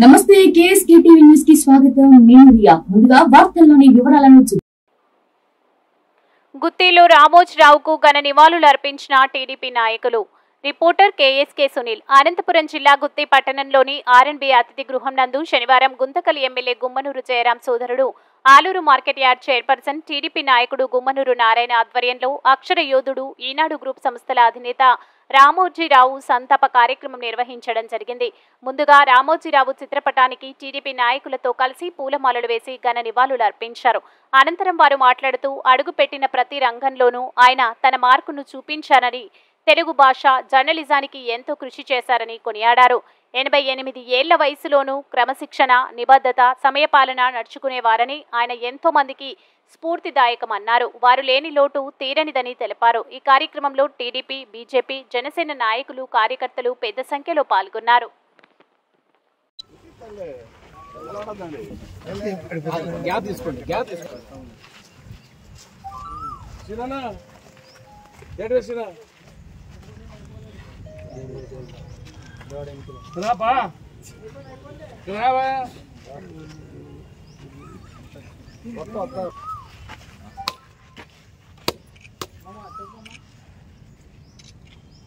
నమస్తే KSK TV news కి స్వాగతం. నేను రియా. ముందుగా వార్తల్లోని వివరాలను గుత్తిలో రామోజీరావుకు ఘన నివాళులు అర్పించిన టీడీపీ నాయకులు. Reporter KSK Sunil. అనంతపురం జిల్లా గుత్తి పట్టణంలోని ఆర్ఎన్బి అతిథి గృహం నందు శనివారం గుంతకల్ ఎమ్మెల్యే గుమ్మనూరు జయరాం సోదరుడు Aluru market yard chairperson TDP నాయకుడు గుమ్మనూరు నారాయణ ఆధ్వర్యంలో అక్షర యోధుడు ఈనాడు గ్రూప్ సంస్థల అధినేత రామోజీరావు సంతాప కార్యక్రమం నిర్వహించడం జరిగింది. ముందుగా రామోజీరావు చిత్రపటానికి టీడీపీ నాయకులతో కలిసి పూలమాలలు వేసి ఘన నివాళులు అర్పించారు. అనంతరం వారు మాట్లాడుతూ అడుగుపెట్టిన ప్రతి రంగంలోనూ ఆయన తన మార్కును చూపించారని, తెలుగు భాష జర్నలిజానికి ఎంతో కృషి చేశారని కొనియాడారు. 88 ఏళ్ల వయసులోనూ క్రమశిక్షణ, నిబద్ధత, సమయపాలన నడుచుకునేవారని, ఆయన ఎంతో మందికి స్ఫూర్తిదాయకమన్నారు. వారు లేని లోటు తీరనిదని తెలిపారు. ఈ కార్యక్రమంలో టీడీపీ, బీజేపీ, జనసేన నాయకులు, కార్యకర్తలు పెద్ద సంఖ్యలో పాల్గొన్నారు.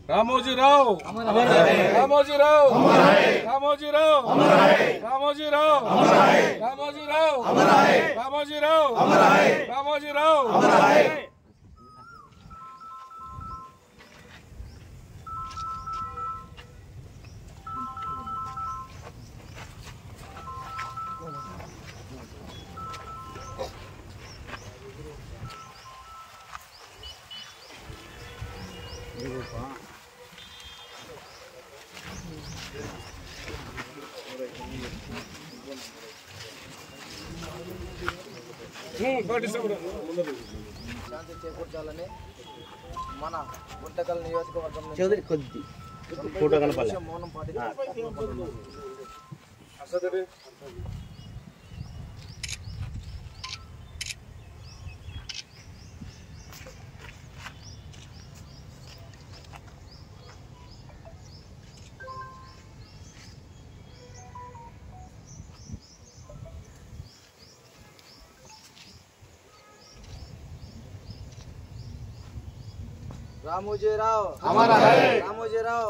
రామోజీరావు రామోజీరావు రామోజీరావు రామోజీరావు రామోజీరావు రామోజీరావు రామోజీరావు శాంతి చేకూర్చాలని మన గుంతకల్ నియోజకవర్గం మౌనం పాటించారు. రామోజీరావు రామోజీరావు